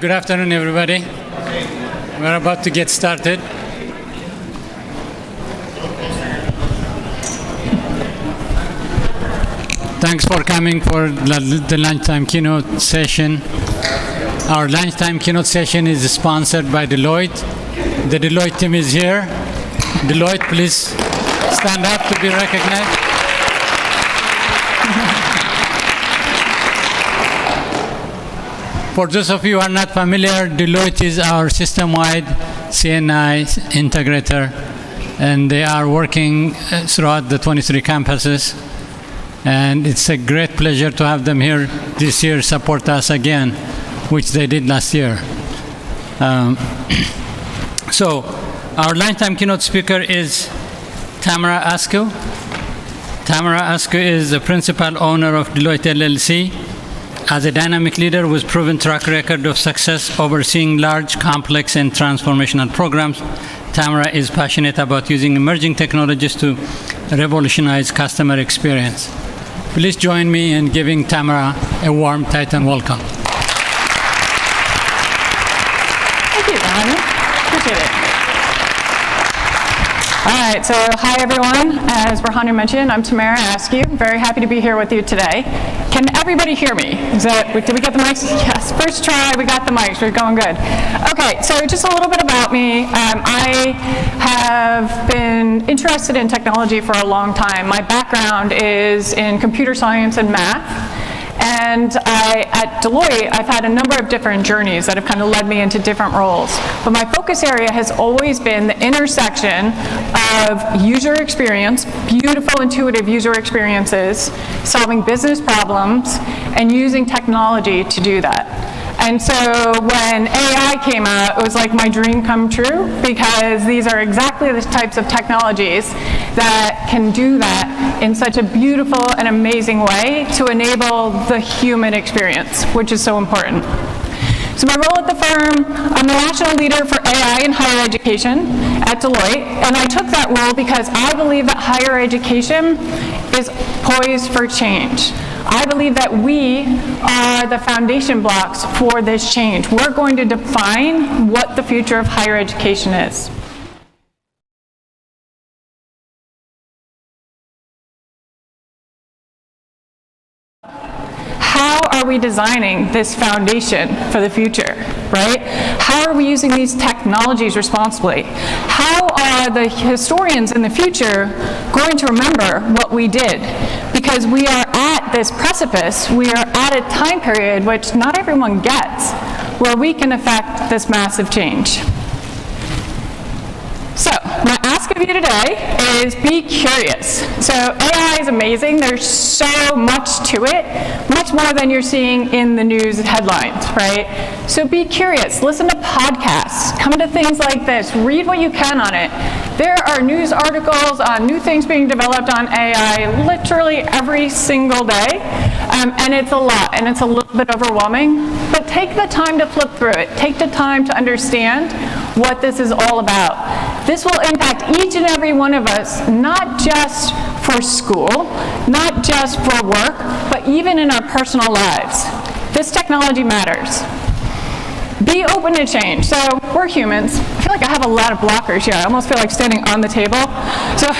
Good afternoon, everybody. We're about to get started. Thanks for coming for the lunchtime keynote session. Our lunchtime keynote session is sponsored by Deloitte. The Deloitte team is here. Deloitte, please stand up to be recognized. For those of you who are not familiar, Deloitte is our system-wide CNI integrator, and they are working throughout the 23 campuses. And it's a great pleasure to have them here this year, support us again, which they did last year. So our lunchtime keynote speaker is Tamara Askew. Tamara Askew is the principal owner of Deloitte LLC. As a dynamic leader with proven track record of success overseeing large, complex, and transformational programs, Tamara is passionate about using emerging technologies to revolutionize customer experience. Please join me in giving Tamara a warm Titan welcome. Thank you, Ron. Appreciate it. All right, so hi everyone. As Rahanu mentioned, I'm Tamara Askew. Very happy to be here with you today. Can everybody hear me? Did we get the mics? Yes, first try, we got the mics, we're going good. Okay, so just a little bit about me. I have been interested in technology for a long time. My background is in computer science and math. And at Deloitte, I've had a number of different journeys that have kind of led me into different roles. But my focus area has always been the intersection of user experience, beautiful, intuitive user experiences, solving business problems, and using technology to do that. And so when AI came out, it was like my dream come true, because these are exactly the types of technologies that can do that in such a beautiful and amazing way to enable the human experience, which is so important. So my role at the firm, I'm the national leader for AI in higher education at Deloitte, and I took that role because I believe that higher education is poised for change. I believe that we are the foundation blocks for this change. We're going to define what the future of higher education is. How are we designing this foundation for the future, right? How are we using these technologies responsibly? How are the historians in the future going to remember what we did? Because we are at this precipice, we are at a time period which not everyone gets, where we can affect this massive change. So, my ask of you today is be curious. So AI is amazing. There's so much to it, much more than you're seeing in the news headlines, right? So be curious. Listen to podcasts. Come to things like this. Read what you can on it. There are news articles on new things being developed on AI literally every single day, and it's a lot, and it's a little bit overwhelming, but take the time to flip through it. Take the time to understand what this is all about. This will impact each and every one of us, not just for school, not just for work, but even in our personal lives. This technology matters. Be open to change. So we're humans. I feel like I have a lot of blockers here. I almost feel like standing on the table. So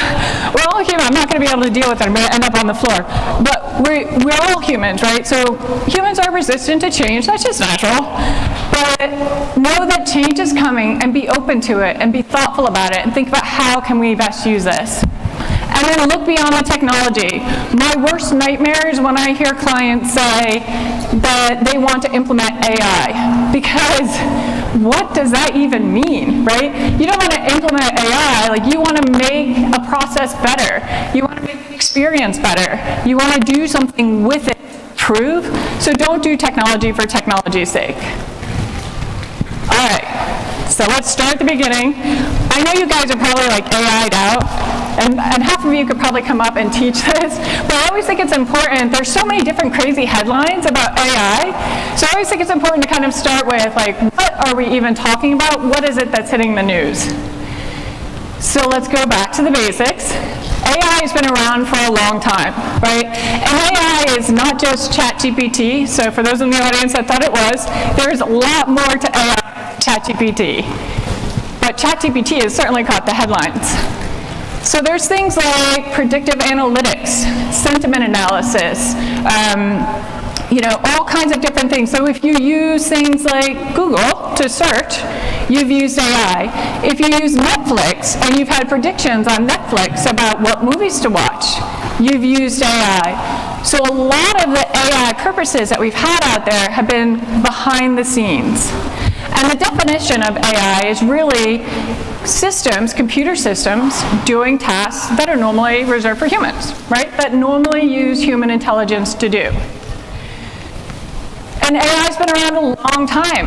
we're all human. I'm not going to be able to deal with it. I'm going to end up on the floor. But we're all humans, right? So humans are resistant to change. That's just natural. But know that change is coming, and be open to it, and be thoughtful about it, and think about how can we best use this. And then look beyond the technology. My worst nightmare is when I hear clients say that they want to implement AI, because what does that even mean, right? You don't want to implement AI, like you want to make a process better. You want to make the experience better. You want to do something with it, prove. So don't do technology for technology's sake. All right, so let's start at the beginning. I know you guys are probably like AI'd out, and half of you could probably come up and teach this, but I always think it's important. There's so many different crazy headlines about AI, so I always think it's important to kind of start with, like, what are we even talking about? What is it that's hitting the news? So let's go back to the basics. AI has been around for a long time, right? And AI is not just ChatGPT. So for those in the audience that thought it was, there's a lot more to AI than ChatGPT. But ChatGPT has certainly caught the headlines. So there's things like predictive analytics, sentiment analysis, all kinds of different things. So if you use things like Google to search, you've used AI. If you use Netflix and you've had predictions on Netflix about what movies to watch, you've used AI. So a lot of the AI purposes that we've had out there have been behind the scenes. And the definition of AI is really systems, computer systems, doing tasks that are normally reserved for humans, right? That normally use human intelligence to do. And AI's been around a long time.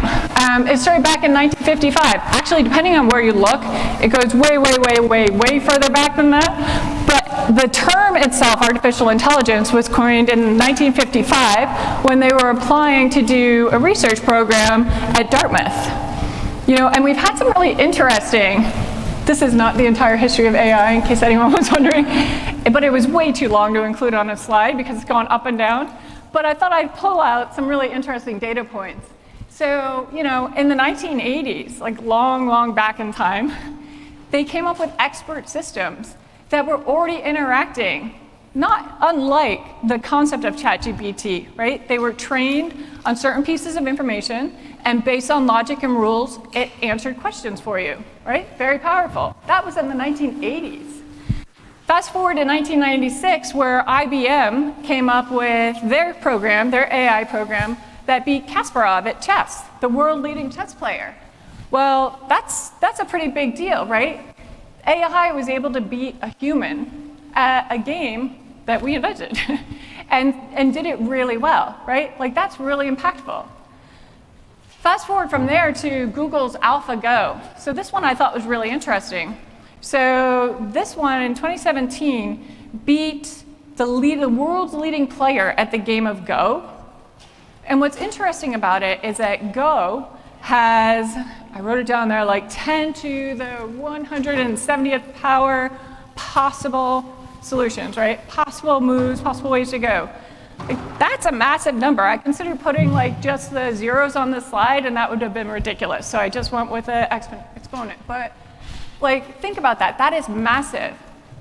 It started back in 1955. Actually, depending on where you look, it goes way, way, way, way, way further back than that. But the term itself, artificial intelligence, was coined in 1955 when they were applying to do a research program at Dartmouth. And we've had some really interesting, this is not the entire history of AI in case anyone was wondering, but it was way too long to include on a slide because it's gone up and down. But I thought I'd pull out some really interesting data points. So, in the 1980s, like long, long back in time, they came up with expert systems that were already interacting, not unlike the concept of ChatGPT, right? They were trained on certain pieces of information, and based on logic and rules, it answered questions for you, right? Very powerful. That was in the 1980s. Fast forward to 1996, where IBM came up with their program, their AI program, that beat Kasparov at chess, the world-leading chess player. Well, that's a pretty big deal, right? AI was able to beat a human at a game that we invented, and did it really well, right? Like, that's really impactful. Fast forward from there to Google's AlphaGo. So this one I thought was really interesting. So this one in 2017 beat the world's leading player at the game of Go. And what's interesting about it is that Go has, I wrote it down there, like 10 to the 170th power possible solutions, right? Possible moves, possible ways to go. Like, that's a massive number. I considered putting like just the zeros on the slide, and that would have been ridiculous. So I just went with an exponent. But like, think about that. That is massive.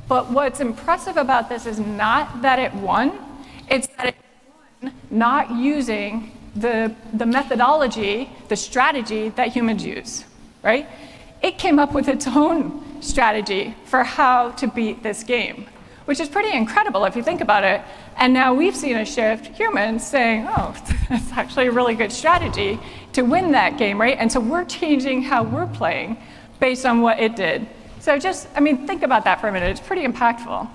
But what's impressive about this is not that it won. It's that it won not using the methodology, the strategy that humans use, right? It came up with its own strategy for how to beat this game, which is pretty incredible if you think about it. And now we've seen a shift, humans saying, oh, that's actually a really good strategy to win that game, right? And so we're changing how we're playing based on what it did. So just, think about that for a minute. It's pretty impactful.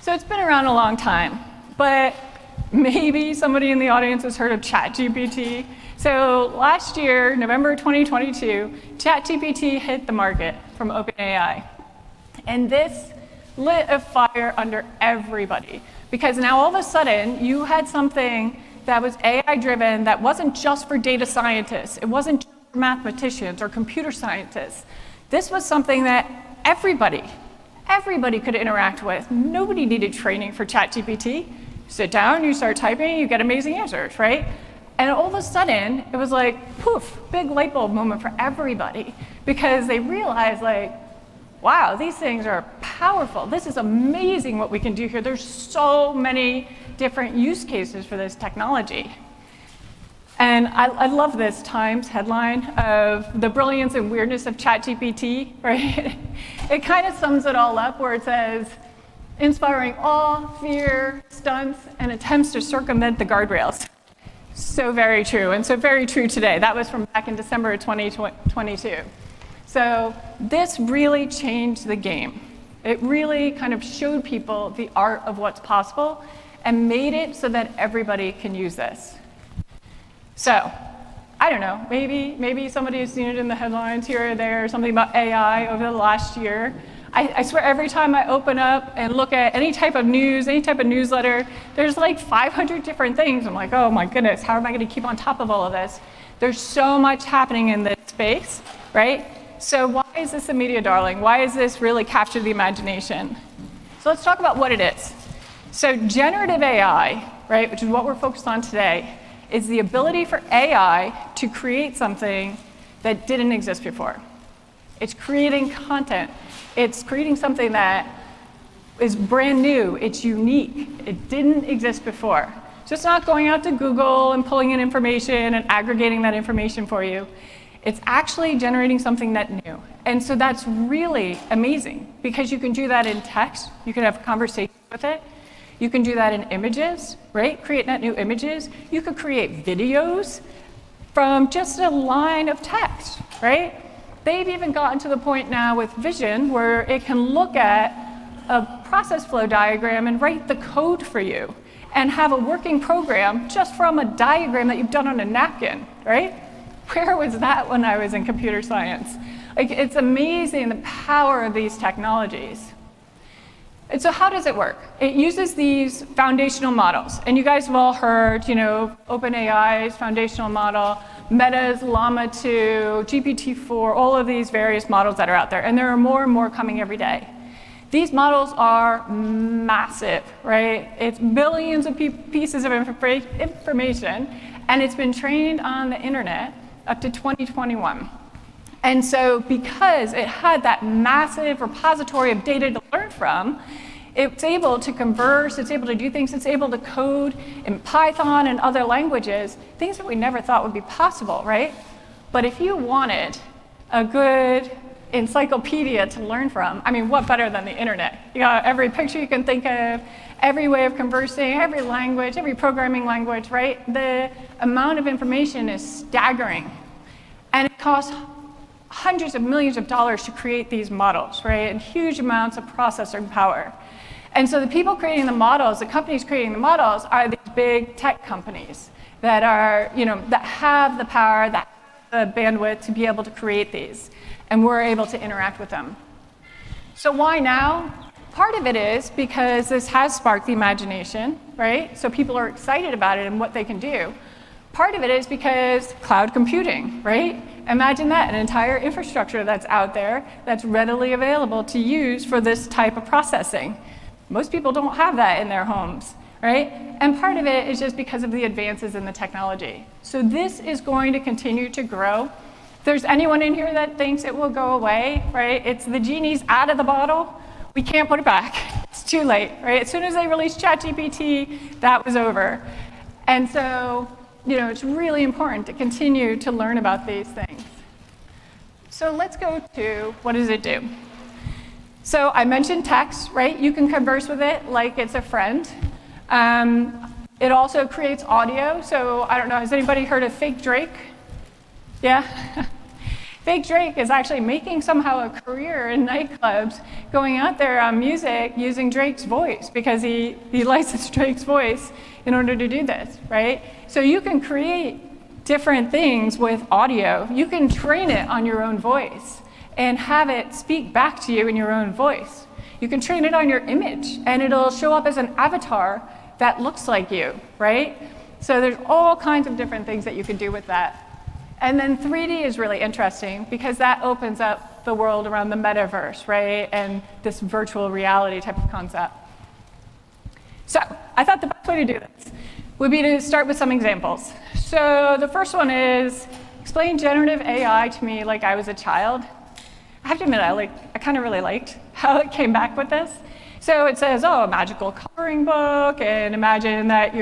So it's been around a long time, but maybe somebody in the audience has heard of ChatGPT. So last year, November 2022, ChatGPT hit the market from OpenAI. And this lit a fire under everybody, because now all of a sudden you had something that was AI-driven that wasn't just for data scientists. It wasn't just for mathematicians or computer scientists. This was something that everybody could interact with. Nobody needed training for ChatGPT. You sit down, you start typing, you get amazing answers, right? And all of a sudden, it was like, poof, big light bulb moment for everybody, because they realized, like, wow, these things are powerful. This is amazing what we can do here. There's so many different use cases for this technology. And I love this Times headline of the brilliance and weirdness of ChatGPT, right? It kind of sums it all up, where it says, inspiring awe, fear, stunts, and attempts to circumvent the guardrails. So very true, and so very true today. That was from back in December of 2022. So this really changed the game. It really kind of showed people the art of what's possible and made it so that everybody can use this. So, I don't know, maybe somebody has seen it in the headlines here or there, something about AI over the last year. I swear every time I open up and look at any type of news, any type of newsletter, there's like 500 different things. I'm like, oh my goodness, how am I going to keep on top of all of this? There's so much happening in this space, right? So why is this a media darling? Why has this really captured the imagination? So let's talk about what it is. So generative AI, right, which is what we're focused on today, is the ability for AI to create something that didn't exist before. It's creating content. It's creating something that is brand new. It's unique. It didn't exist before. So it's not going out to Google and pulling in information and aggregating that information for you. It's actually generating something that new. And so that's really amazing because you can do that in text. You can have a conversation with it. You can do that in images, right? Create net new images. You could create videos from just a line of text, right? They've even gotten to the point now with vision where it can look at a process flow diagram and write the code for you and have a working program just from a diagram that you've done on a napkin, right? Where was that when I was in computer science? Like, it's amazing the power of these technologies. And so how does it work? It uses these foundational models. And you guys have all heard, you know, OpenAI's foundational model, Meta's Llama 2, GPT-4, all of these various models that are out there. And there are more and more coming every day. These models are massive, right? It's billions of pieces of information, and it's been trained on the internet up to 2021. And so because it had that massive repository of data to learn from, it's able to converse, it's able to do things, it's able to code in Python and other languages, things that we never thought would be possible, right? But if you wanted a good encyclopedia to learn from, I mean, what better than the internet? You got every picture you can think of, every way of conversing, every language, every programming language, right? The amount of information is staggering. And it costs hundreds of millions of dollars to create these models, right? And huge amounts of processing power. And so the people creating the models, the companies creating the models are these big tech companies that are, you know, that have the power, that have the bandwidth to be able to create these. And we're able to interact with them. So why now? Part of it is because this has sparked the imagination, right? So people are excited about it and what they can do. Part of it is because cloud computing, right? Imagine that, an entire infrastructure that's out there that's readily available to use for this type of processing. Most people don't have that in their homes, right? And part of it is just because of the advances in the technology. So this is going to continue to grow. If there's anyone in here that thinks it will go away, right? It's the genie's out of the bottle. We can't put it back. It's too late, right? As soon as they released ChatGPT, that was over. And so, you know, it's really important to continue to learn about these things. So let's go to, what does it do? So I mentioned text, right? You can converse with it like it's a friend. It also creates audio. So I don't know, has anybody heard of Fake Drake? Yeah? Fake Drake is actually making somehow a career in nightclubs, going out there on music using Drake's voice because he licensed Drake's voice in order to do this, right? So you can create different things with audio. You can train it on your own voice and have it speak back to you in your own voice. You can train it on your image, and it'll show up as an avatar that looks like you, right? So there's all kinds of different things that you can do with that. And then 3D is really interesting because that opens up the world around the metaverse, right? And this virtual reality type of concept. So I thought the best way to do this would be to start with some examples. So the first one is explain generative AI to me like I was a child. I have to admit, I kind of really liked how it came back with this. So it says, oh, a magical coloring book, and imagine that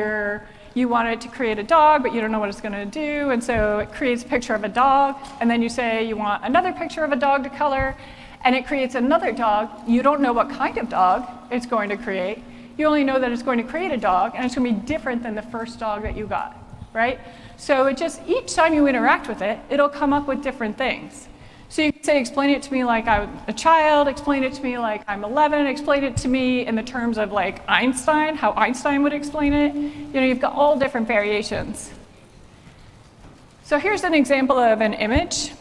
you want it to create a dog, but you don't know what it's going to do, and so it creates a picture of a dog, and then you say you want another picture of a dog to color, and it creates another dog. You don't know what kind of dog it's going to create. You only know that it's going to create a dog, and it's going to be different than the first dog that you got, right? So it just, each time you interact with it, it'll come up with different things. So you can say, explain it to me like I'm a child, explain it to me like I'm 11, explain it to me in the terms of like Einstein, how Einstein would explain it. You know, you've got all different variations. So here's an example of an image.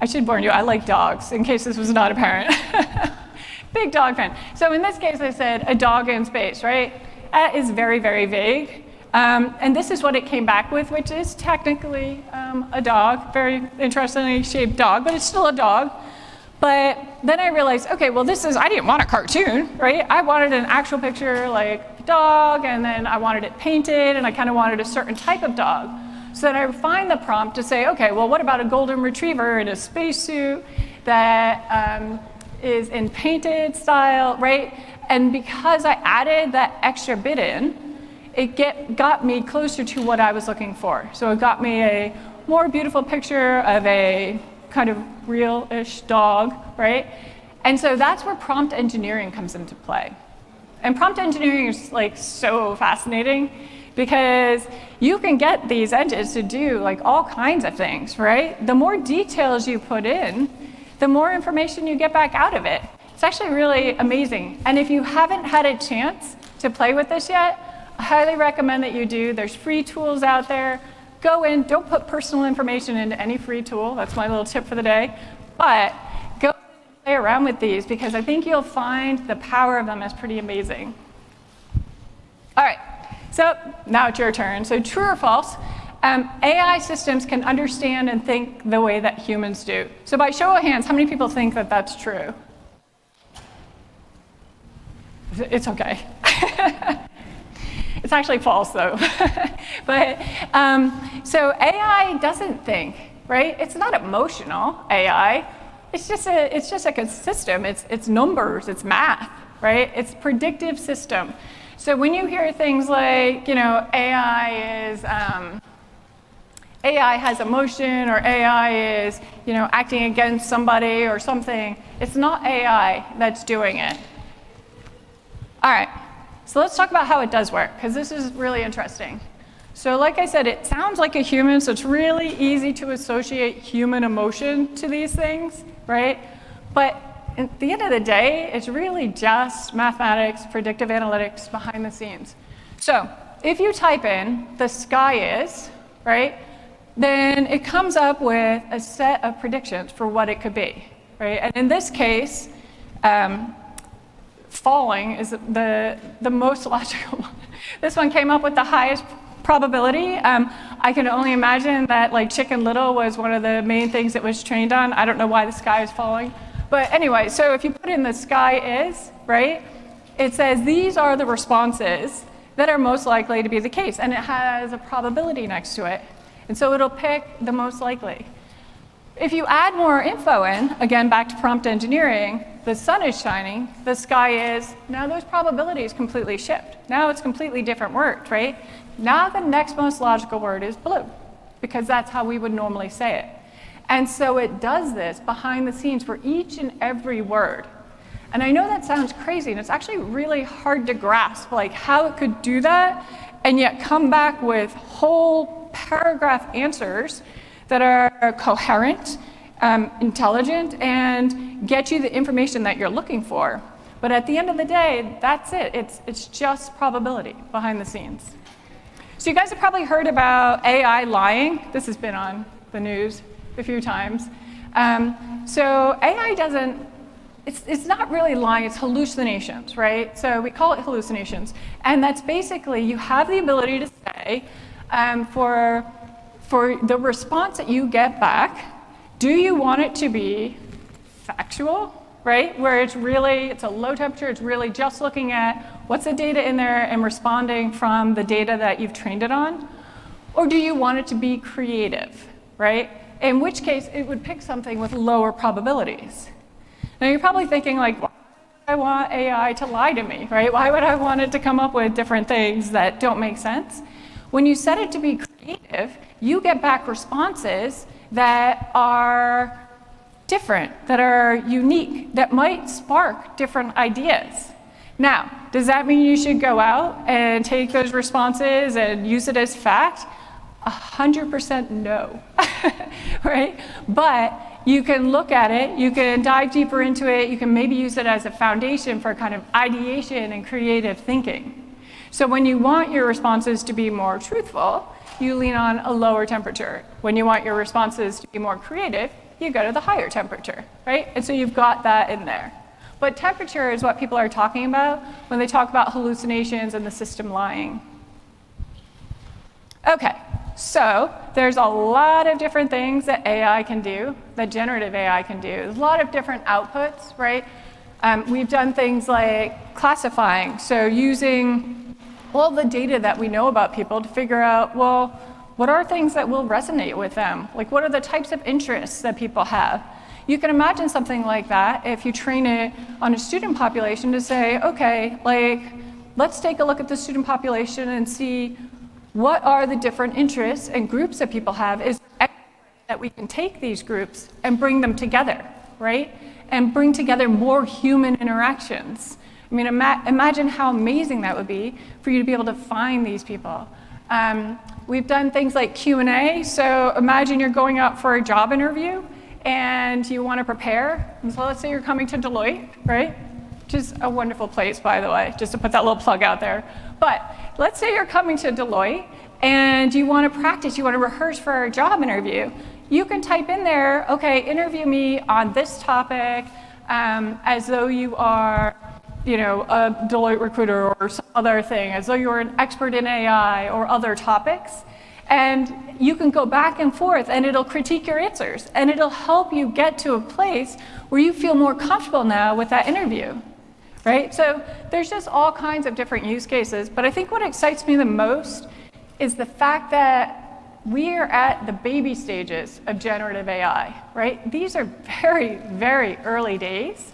I should warn you, I like dogs, in case this was not apparent. Big dog fan. So in this case, I said a dog in space, right? That is very, very vague. And this is what it came back with, which is technically a dog, very interestingly shaped dog, but it's still a dog. But then I realized, okay, well I didn't want a cartoon, right? I wanted an actual picture like a dog, and then I wanted it painted, and I kind of wanted a certain type of dog. So then I refined the prompt to say, okay, well what about a golden retriever in a spacesuit that is in painted style, right? And because I added that extra bit in, it got me closer to what I was looking for. So it got me a more beautiful picture of a kind of real-ish dog, right? And so that's where prompt engineering comes into play. And prompt engineering is like so fascinating because you can get these engines to do like all kinds of things, right? The more details you put in, the more information you get back out of it. It's actually really amazing. And if you haven't had a chance to play with this yet, I highly recommend that you do. There's free tools out there. Go in, don't put personal information into any free tool. That's my little tip for the day. But go play around with these because I think you'll find the power of them is pretty amazing. All right, so now it's your turn. So true or false, AI systems can understand and think the way that humans do. So by show of hands, how many people think that that's true? It's okay. It's actually false, though. But so AI doesn't think, right? It's not emotional AI. It's just like a system. It's numbers. It's math, right? It's predictive system. So when you hear things like, AI has emotion, or AI is, acting against somebody or something, it's not AI that's doing it. All right. So let's talk about how it does work, because this is really interesting. So like I said, it sounds like a human, so it's really easy to associate human emotion to these things, right? But at the end of the day, it's really just mathematics, predictive analytics behind the scenes. So if you type in "the sky is," right, then it comes up with a set of predictions for what it could be, right? And in this case, falling is the most logical one. This one came up with the highest probability. I can only imagine that like Chicken Little was one of the main things it was trained on. I don't know why the sky is falling. But anyway, so if you put in "the sky is," right, it says these are the responses that are most likely to be the case. And it has a probability next to it. And so it'll pick the most likely. If you add more info in, again, back to prompt engineering, the sun is shining, the sky is, now those probabilities completely shift. Now it's completely different word, right? Now the next most logical word is blue, because that's how we would normally say it. And so it does this behind the scenes for each and every word. And I know that sounds crazy, and it's actually really hard to grasp, like how it could do that, and yet come back with whole paragraph answers that are coherent, intelligent, and get you the information that you're looking for. But at the end of the day, that's it. It's just probability behind the scenes. So you guys have probably heard about AI lying. This has been on the news a few times. So AI doesn't, it's not really lying, it's hallucinations, right? So we call it hallucinations. And that's basically, you have the ability to say, for the response that you get back, do you want it to be factual, right? Where it's a low temperature, it's really just looking at what's the data in there and responding from the data that you've trained it on? Or do you want it to be creative, right? In which case, it would pick something with lower probabilities. Now you're probably thinking like, why would I want AI to lie to me, right? Why would I want it to come up with different things that don't make sense? When you set it to be creative, you get back responses that are different, that are unique, that might spark different ideas. Now, does that mean you should go out and take those responses and use it as fact? 100% no, right? But you can look at it, you can dive deeper into it, you can maybe use it as a foundation for kind of ideation and creative thinking. So when you want your responses to be more truthful, you lean on a lower temperature. When you want your responses to be more creative, you go to the higher temperature, right? And so you've got that in there. But temperature is what people are talking about when they talk about hallucinations and the system lying. Okay, So there's a lot of different things that AI can do, that generative AI can do. There's a lot of different outputs, right? We've done things like classifying, so using all the data that we know about people to figure out, well, what are things that will resonate with them? Like, what are the types of interests that people have? You can imagine something like that if you train it on a student population to say, okay, like, let's take a look at the student population and see what are the different interests and groups that people have. Is that we can take these groups and bring them together, right? And bring together more human interactions. I mean, imagine how amazing that would be for you to be able to find these people. We've done things like Q&A, so imagine you're going out for a job interview and you want to prepare. And so let's say you're coming to Deloitte, right? Which is a wonderful place, by the way, just to put that little plug out there. But let's say you're coming to Deloitte and you want to practice, you want to rehearse for a job interview. You can type in there, okay, interview me on this topic, as though you are, you know, a Deloitte recruiter or some other thing, as though you're an expert in AI or other topics. And you can go back and forth and it'll critique your answers and it'll help you get to a place where you feel more comfortable now with that interview, right? So there's just all kinds of different use cases, but I think what excites me the most is the fact that we are at the baby stages of generative AI, right? These are very, very early days.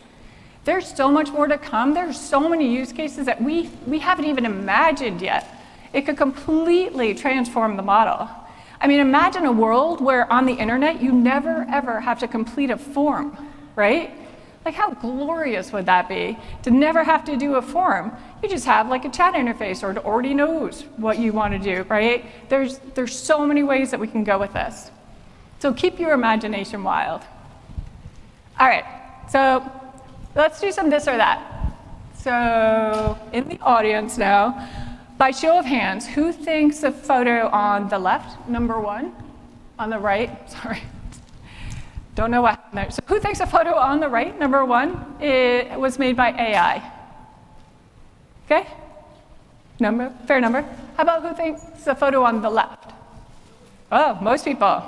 There's so much more to come. There's so many use cases that we haven't even imagined yet. It could completely transform the model. I mean, imagine a world where on the internet you never ever have to complete a form, right? Like, how glorious would that be to never have to do a form? You just have like a chat interface, or it already knows what you want to do, right? There's so many ways that we can go with this. So keep your imagination wild. All right, so let's do some this or that. So in the audience now, by show of hands, who thinks the photo on the left, number one, on the right, sorry, don't know what happened there. So who thinks the photo on the right, number one, it was made by AI? Okay, fair number. How about who thinks the photo on the left? Oh, most people.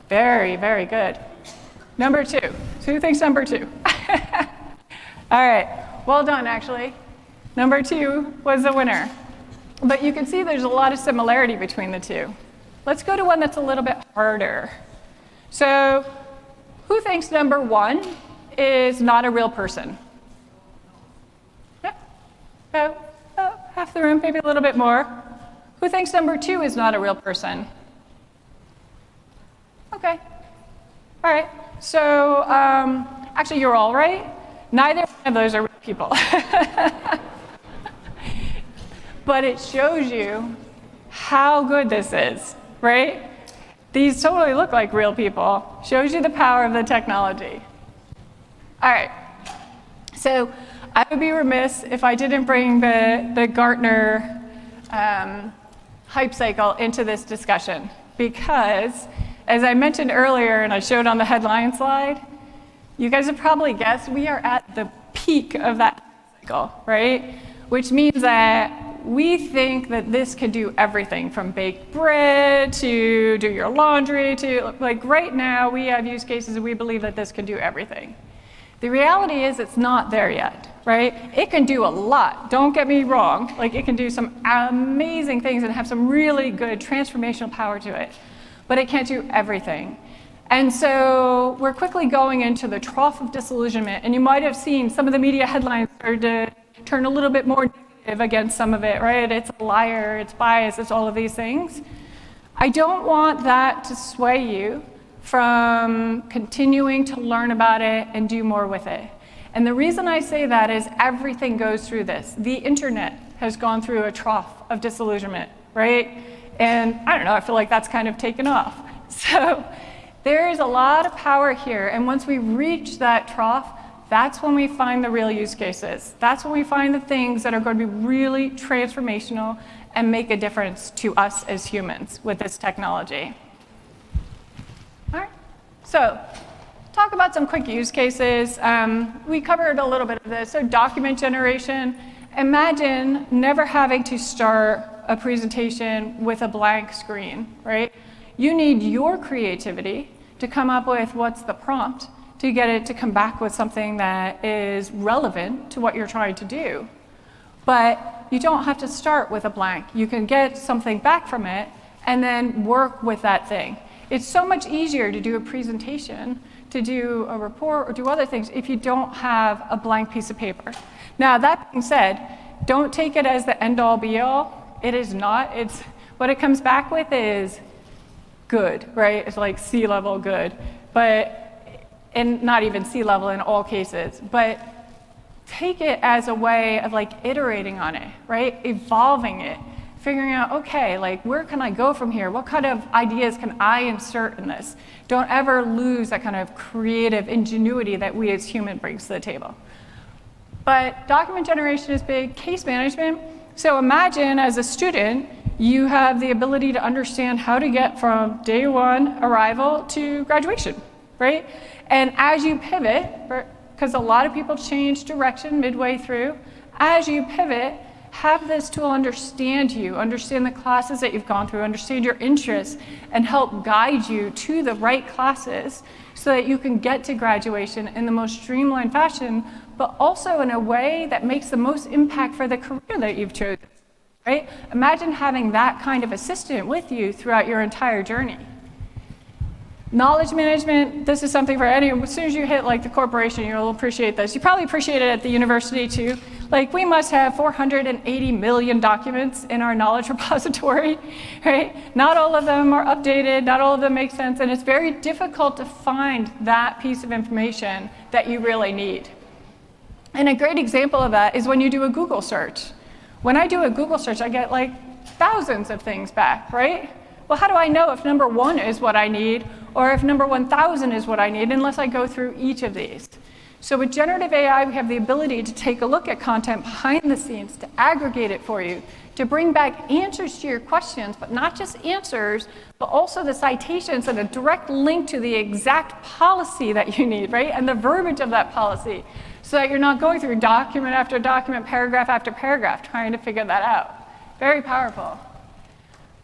Very, very good. Number two, so who thinks number two? All right, well done, actually. Number two was the winner. But you can see there's a lot of similarity between the two. Let's go to one that's a little bit harder. So who thinks number one is not a real person? Yeah. About half the room, maybe a little bit more. Who thinks number two is not a real person? Okay. All right. So actually, you're all right. Neither one of those are real people. But it shows you how good this is, right? These totally look like real people. Shows you the power of the technology. All right. So I would be remiss if I didn't bring the Gartner hype cycle into this discussion, because as I mentioned earlier and I showed on the headline slide, you guys have probably guessed we are at the peak of that cycle, right? Which means that we think that this could do everything from bake bread to do your laundry to, like, right now we have use cases and we believe that this can do everything. The reality is it's not there yet, right? It can do a lot, don't get me wrong. Like, it can do some amazing things and have some really good transformational power to it, but it can't do everything. And so we're quickly going into the trough of disillusionment, and you might have seen some of the media headlines started to turn a little bit more against some of it, right? It's a liar, it's biased, it's all of these things. I don't want that to sway you from continuing to learn about it and do more with it. And the reason I say that is everything goes through this. The internet has gone through a trough of disillusionment, right? And I don't know, I feel like that's kind of taken off. So there is a lot of power here, and once we reach that trough, that's when we find the real use cases. That's when we find the things that are going to be really transformational and make a difference to us as humans with this technology. All right, so talk about some quick use cases. We covered a little bit of this. So document generation. Imagine never having to start a presentation with a blank screen, right? You need your creativity to come up with what's the prompt to get it to come back with something that is relevant to what you're trying to do. But you don't have to start with a blank. You can get something back from it and then work with that thing. It's so much easier to do a presentation, to do a report, or do other things if you don't have a blank piece of paper. Now, that being said, don't take it as the end-all be-all. It is not. It's what it comes back with is good, right? It's like C-level good, and not even C-level in all cases, but take it as a way of like iterating on it, right? Evolving it, figuring out, okay, like where can I go from here? What kind of ideas can I insert in this? Don't ever lose that kind of creative ingenuity that we as humans brings to the table. But document generation is big, case management. So imagine as a student, you have the ability to understand how to get from day one arrival to graduation, right? And as you pivot, because a lot of people change direction midway through, as you pivot, have this tool understand you, understand the classes that you've gone through, understand your interests, and help guide you to the right classes so that you can get to graduation in the most streamlined fashion, but also in a way that makes the most impact for the career that you've chosen, right? Imagine having that kind of assistant with you throughout your entire journey. Knowledge management, this is something for anyone. As soon as you hit like the corporation, you'll appreciate this. You probably appreciate it at the university too. Like we must have 480 million documents in our knowledge repository, right? Not all of them are updated, not all of them make sense, and it's very difficult to find that piece of information that you really need. And a great example of that is when you do a Google search. When I do a Google search, I get like thousands of things back, right? Well, how do I know if number 1 is what I need or if number 1,000 is what I need unless I go through each of these? So with generative AI, we have the ability to take a look at content behind the scenes, to aggregate it for you, to bring back answers to your questions, but not just answers, but also the citations and a direct link to the exact policy that you need, right? And the verbiage of that policy, so that you're not going through document after document, paragraph after paragraph, trying to figure that out. Very powerful.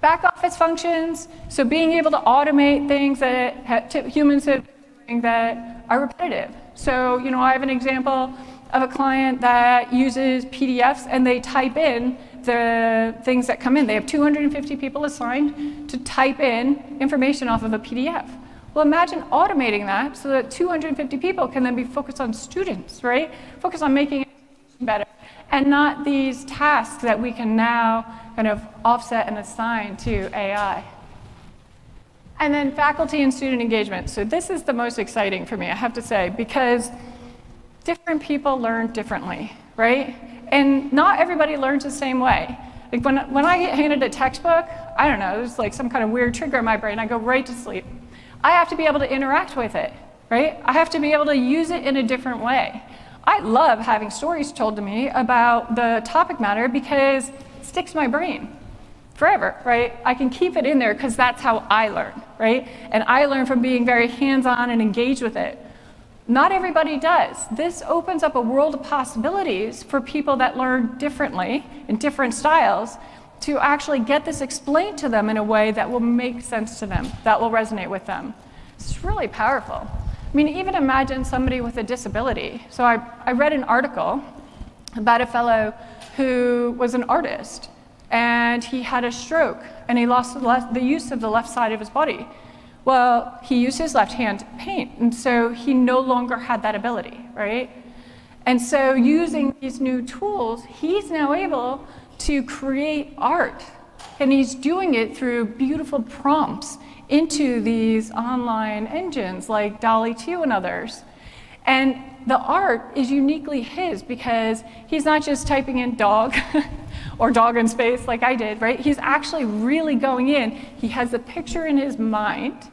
Back office functions, so being able to automate things that humans have been doing that are repetitive. So, you know, I have an example of a client that uses PDFs and they type in the things that come in. They have 250 people assigned to type in information off of a PDF. Well, imagine automating that so that 250 people can then be focused on students, right? Focus on making it better, and not these tasks that we can now kind of offset and assign to AI. And then faculty and student engagement. So this is the most exciting for me, I have to say, because different people learn differently, right? And not everybody learns the same way. Like when I get handed a textbook, I don't know, there's like some kind of weird trigger in my brain, I go right to sleep. I have to be able to interact with it, right? I have to be able to use it in a different way. I love having stories told to me about the topic matter because it sticks to my brain forever, right? I can keep it in there because that's how I learn, right? And I learn from being very hands-on and engaged with it. Not everybody does. This opens up a world of possibilities for people that learn differently, in different styles, to actually get this explained to them in a way that will make sense to them, that will resonate with them. It's really powerful. I mean, even imagine somebody with a disability. So I read an article about a fellow who was an artist, and he had a stroke, and he lost the use of the left side of his body. Well, he used his left hand to paint, and so he no longer had that ability, right? And so using these new tools, he's now able to create art, and he's doing it through beautiful prompts into these online engines like DALL-E 2 and others. And the art is uniquely his because he's not just typing in dog or dog in space like I did, right? He's actually really going in. He has the picture in his mind,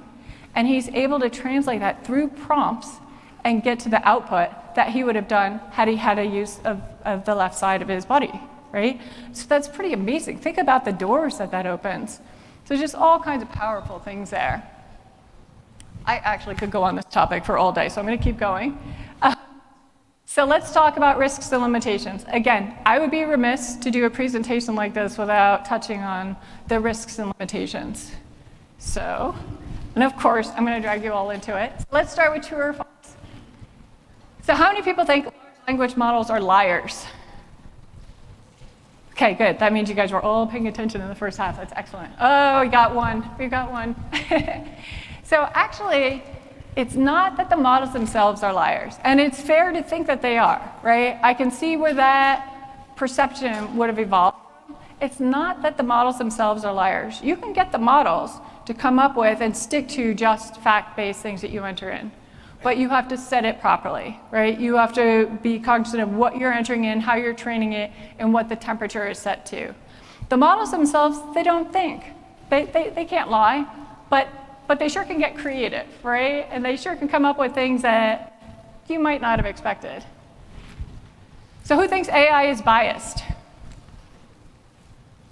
and he's able to translate that through prompts and get to the output that he would have done had he had a use of the left side of his body, right? So that's pretty amazing. Think about the doors that opens. So just all kinds of powerful things there. I actually could go on this topic for all day, so I'm going to keep going. So let's talk about risks and limitations. Again, I would be remiss to do a presentation like this without touching on the risks and limitations. So, and of course, I'm going to drag you all into it. So let's start with true or false. So how many people think large language models are liars? Okay, good. That means you guys were all paying attention in the first half. That's excellent. Oh, we got one. We got one. So actually, it's not that the models themselves are liars. And it's fair to think that they are, right? I can see where that perception would have evolved. It's not that the models themselves are liars. You can get the models to come up with and stick to just fact-based things that you enter in. But you have to set it properly, right? You have to be cognizant of what you're entering in, how you're training it, and what the temperature is set to. The models themselves, they don't think. They can't lie, but they sure can get creative, right? And they sure can come up with things that you might not have expected. So who thinks AI is biased?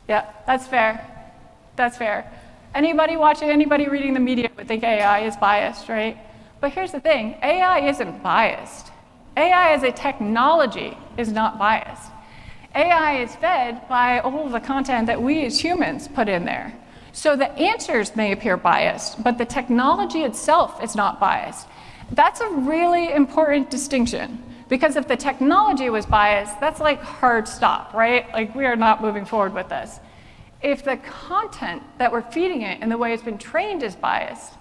Yeah, that's fair. That's fair. Anybody watching, anybody reading the media would think AI is biased, right? But here's the thing, AI isn't biased. AI as a technology is not biased. AI is fed by all of the content that we as humans put in there. So the answers may appear biased, but the technology itself is not biased. That's a really important distinction, because if the technology was biased, that's like hard stop, right? Like we are not moving forward with this. If the content that we're feeding it and the way it's been trained is biased,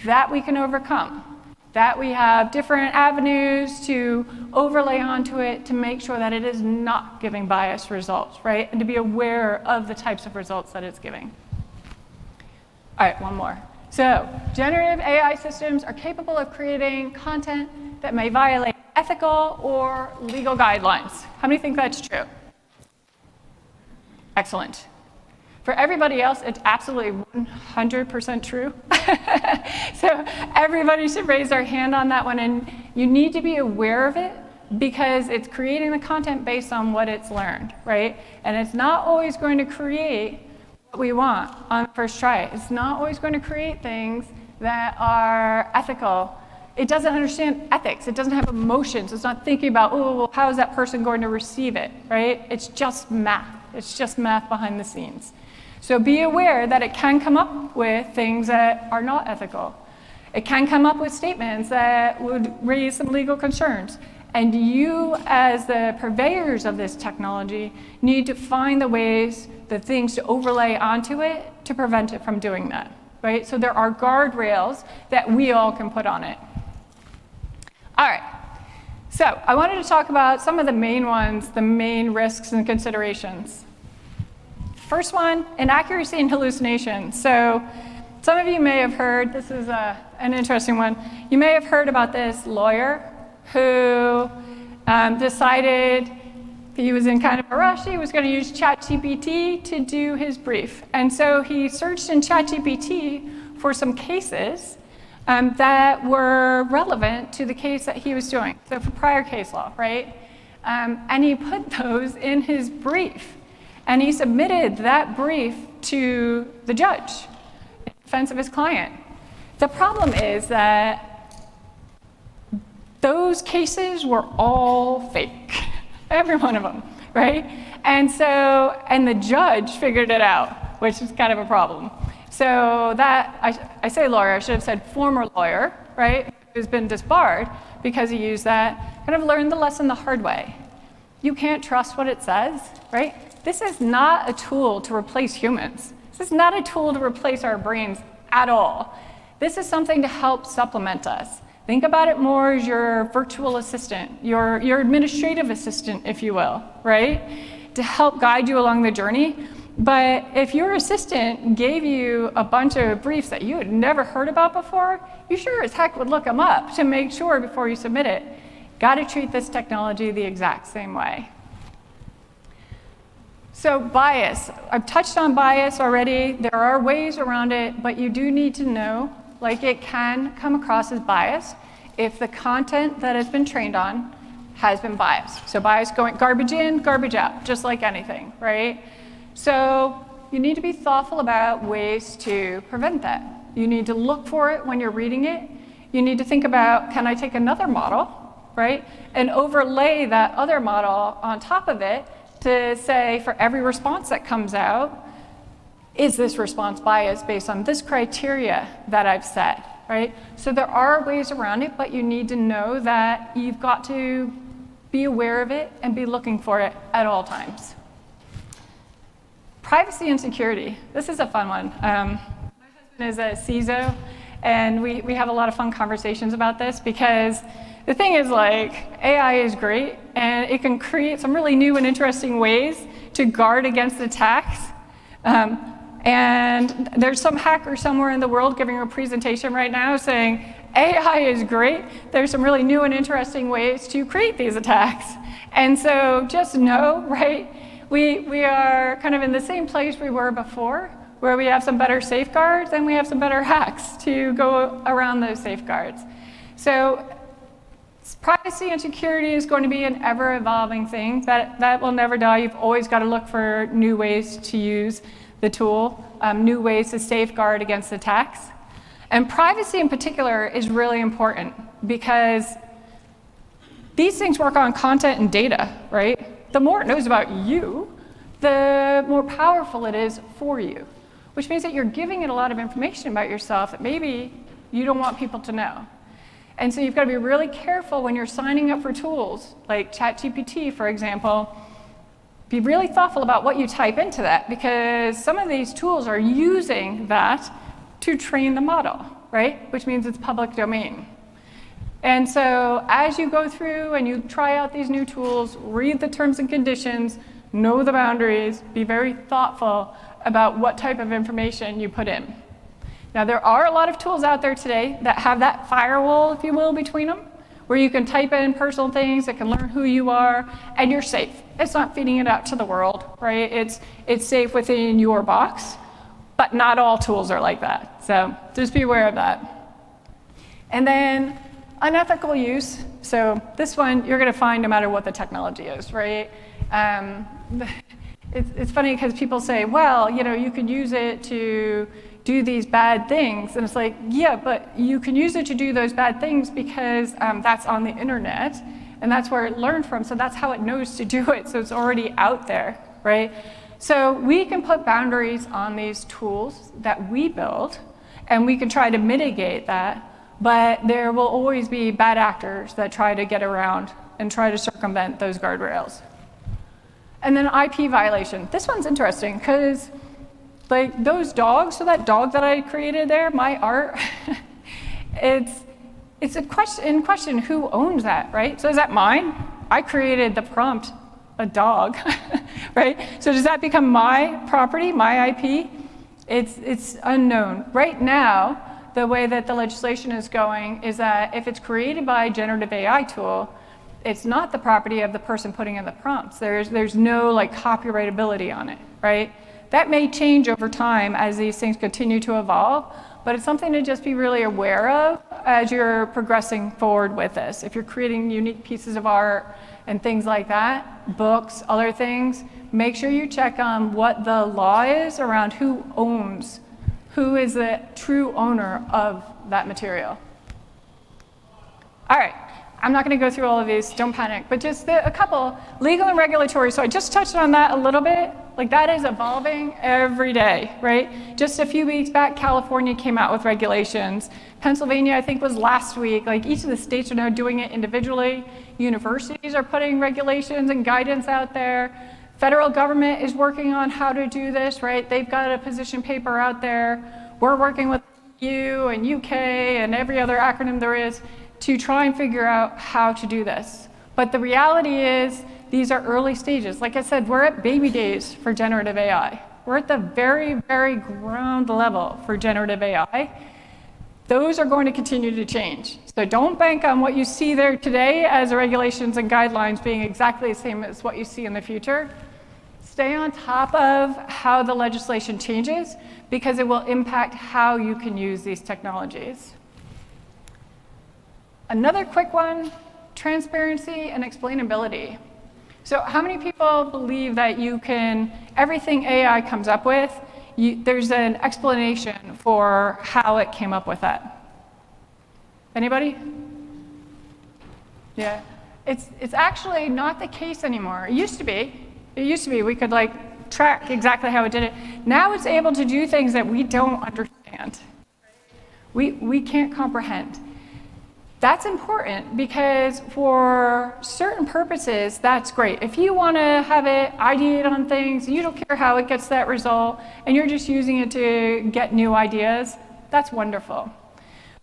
that we can overcome. That we have different avenues to overlay onto it to make sure that it is not giving biased results, right? And to be aware of the types of results that it's giving. All right, one more. So, generative AI systems are capable of creating content that may violate ethical or legal guidelines. How many think that's true? Excellent. For everybody else, it's absolutely 100% true. So everybody should raise their hand on that one, and you need to be aware of it because it's creating the content based on what it's learned, right? And it's not always going to create what we want on first try. It's not always going to create things that are ethical. It doesn't understand ethics. It doesn't have emotions. It's not thinking about, oh, well, how is that person going to receive it, right? It's just math. It's just math behind the scenes. So be aware that it can come up with things that are not ethical. It can come up with statements that would raise some legal concerns. And you, as the purveyors of this technology, need to find the ways, the things to overlay onto it to prevent it from doing that, right? So there are guardrails that we all can put on it. All right. So I wanted to talk about some of the main ones, the main risks and considerations. First one, inaccuracy and hallucination. So some of you may have heard, this is an interesting one, you may have heard about this lawyer who decided he was in kind of a rush. He was going to use ChatGPT to do his brief. And so he searched in ChatGPT for some cases that were relevant to the case that he was doing. So for prior case law, right? And he put those in his brief. And he submitted that brief to the judge in defense of his client. The problem is that those cases were all fake, every one of them, right? And the judge figured it out, which is kind of a problem. So that, I say lawyer, I should have said former lawyer, right, who's been disbarred because he used that, kind of learned the lesson the hard way. You can't trust what it says, right? This is not a tool to replace humans. This is not a tool to replace our brains at all. This is something to help supplement us. Think about it more as your virtual assistant, your administrative assistant, if you will, right? To help guide you along the journey. But if your assistant gave you a bunch of briefs that you had never heard about before, you sure as heck would look them up to make sure before you submit it. Got to treat this technology the exact same way. So bias, I've touched on bias already. There are ways around it, but you do need to know, like it can come across as biased if the content that it's been trained on has been biased. So bias going garbage in, garbage out, just like anything, right? So you need to be thoughtful about ways to prevent that. You need to look for it when you're reading it. You need to think about, can I take another model right? And overlay that other model on top of it to say for every response that comes out, is this response biased based on this criteria that I've set, right? So there are ways around it, but you need to know that you've got to be aware of it and be looking for it at all times. Privacy and security. This is a fun one. My husband is a CISO, and we have a lot of fun conversations about this because the thing is, like, AI is great, and it can create some really new and interesting ways to guard against attacks. And there's some hacker somewhere in the world giving a presentation right now saying, AI is great. There's some really new and interesting ways to create these attacks. And so just know, right, we are kind of in the same place we were before, where we have some better safeguards and we have some better hacks to go around those safeguards. So privacy and security is going to be an ever-evolving thing. That will never die. You've always got to look for new ways to use the tool, new ways to safeguard against attacks. And privacy in particular is really important because these things work on content and data, right? The more it knows about you, the more powerful it is for you, which means that you're giving it a lot of information about yourself that maybe you don't want people to know. And so you've got to be really careful when you're signing up for tools like ChatGPT, for example. Be really thoughtful about what you type into that, because some of these tools are using that to train the model, right? Which means it's public domain. And so as you go through and you try out these new tools, read the terms and conditions, know the boundaries, be very thoughtful about what type of information you put in. Now, there are a lot of tools out there today that have that firewall, if you will, between them, where you can type in personal things, it can learn who you are, and you're safe. It's not feeding it out to the world, right? It's safe within your box, but not all tools are like that. So just be aware of that. And then unethical use. So this one you're going to find no matter what the technology is, right? It's funny because people say, well, you know, you could use it to do these bad things. And it's like, yeah, but you can use it to do those bad things because that's on the internet, and that's where it learned from, so that's how it knows to do it, so it's already out there, right? So we can put boundaries on these tools that we build, and we can try to mitigate that, but there will always be bad actors that try to get around and try to circumvent those guardrails. And then IP violation. This one's interesting because like those dogs, so that dog that I created there, my art, it's a question who owns that, right? So is that mine? I created the prompt, a dog, right? So does that become my property, my IP? It's unknown. Right now, the way that the legislation is going is that if it's created by a generative AI tool, it's not the property of the person putting in the prompts. There's no like copyrightability on it, right? That may change over time as these things continue to evolve, but it's something to just be really aware of as you're progressing forward with this. If you're creating unique pieces of art and things like that, books, other things, make sure you check on what the law is around who is the true owner of that material. All right. I'm not going to go through all of these, don't panic, but just a couple, legal and regulatory. So I just touched on that a little bit. Like that is evolving every day, right? Just a few weeks back, California came out with regulations. Pennsylvania, I think, was last week. Like each of the states are now doing it individually. Universities are putting regulations and guidance out there. Federal government is working on how to do this, right? They've got a position paper out there. We're working with EU and UK and every other acronym there is to try and figure out how to do this. But the reality is these are early stages. Like I said, we're at baby days for generative AI. We're at the very, very ground level for generative AI. Those are going to continue to change. So don't bank on what you see there today as regulations and guidelines being exactly the same as what you see in the future. Stay on top of how the legislation changes because it will impact how you can use these technologies. Another quick one, transparency and explainability. So how many people believe that you can, everything AI comes up with, there's an explanation for how it came up with that? Anybody? Yeah, it's actually not the case anymore. It used to be. It used to be we could like track exactly how it did it. Now it's able to do things that we don't understand. We can't comprehend. That's important because for certain purposes, that's great. If you want to have it ideate on things, you don't care how it gets that result, and you're just using it to get new ideas, that's wonderful.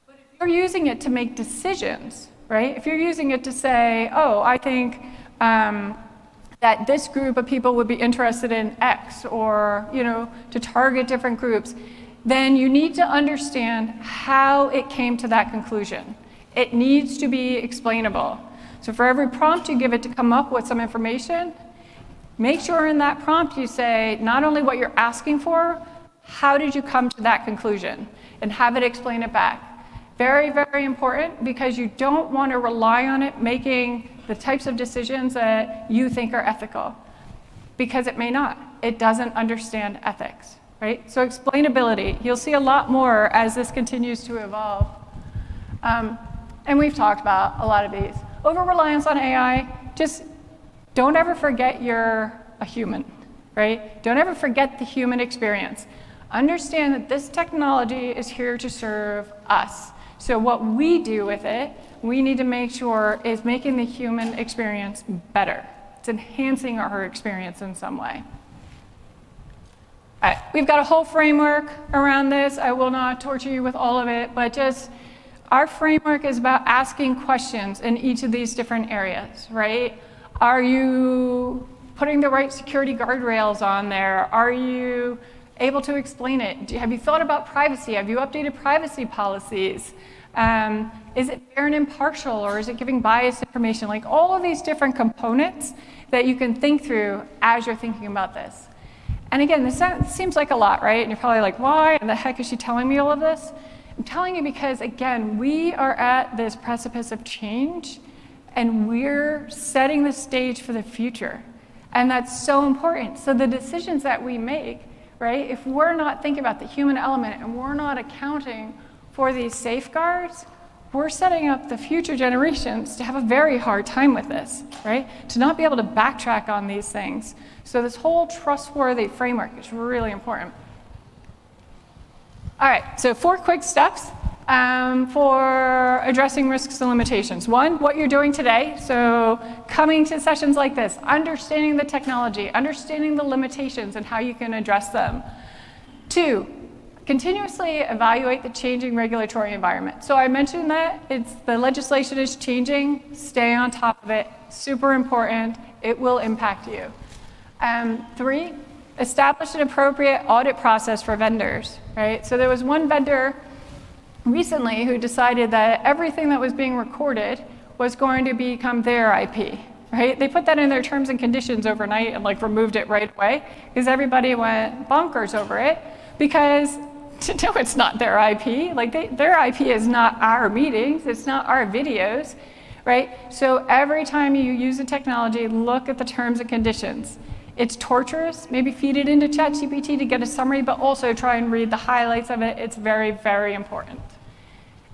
But if you're using it to make decisions, right? If you're using it to say, oh, I think that this group of people would be interested in X, or to target different groups, then you need to understand how it came to that conclusion. It needs to be explainable. So for every prompt you give it to come up with some information, make sure in that prompt you say not only what you're asking for, how did you come to that conclusion, and have it explain it back. Very, very important, because you don't want to rely on it making the types of decisions that you think are ethical, because it may not. It doesn't understand ethics, right? So explainability, you'll see a lot more as this continues to evolve. And we've talked about a lot of these. Over-reliance on AI, just don't ever forget you're a human, right? Don't ever forget the human experience. Understand that this technology is here to serve us. So what we do with it, we need to make sure is making the human experience better. It's enhancing our experience in some way. All right, we've got a whole framework around this. I will not torture you with all of it, but just our framework is about asking questions in each of these different areas, right? Are you putting the right security guardrails on there? Are you able to explain it? Have you thought about privacy? Have you updated privacy policies? Is it fair and impartial, or is it giving biased information? Like all of these different components that you can think through as you're thinking about this. And again, this seems like a lot, right? And you're probably like, why in the heck is she telling me all of this? I'm telling you because, again, we are at this precipice of change, and we're setting the stage for the future. And that's so important. So the decisions that we make, right, if we're not thinking about the human element and we're not accounting for these safeguards, we're setting up the future generations to have a very hard time with this, right? To not be able to backtrack on these things. So this whole trustworthy framework is really important. All right, so 4 quick steps for addressing risks and limitations. 1, what you're doing today, so coming to sessions like this, understanding the technology, understanding the limitations and how you can address them. 2, continuously evaluate the changing regulatory environment. So I mentioned that the legislation is changing, stay on top of it, super important, it will impact you. 3, establish an appropriate audit process for vendors, right? So there was one vendor recently who decided that everything that was being recorded was going to become their IP, right? They put that in their terms and conditions overnight and like removed it right away because everybody went bonkers over it because no, it's not their IP. Like their IP is not our meetings, it's not our videos, right? So every time you use the technology, look at the terms and conditions. It's torturous, maybe feed it into ChatGPT to get a summary, but also try and read the highlights of it. It's very, very important.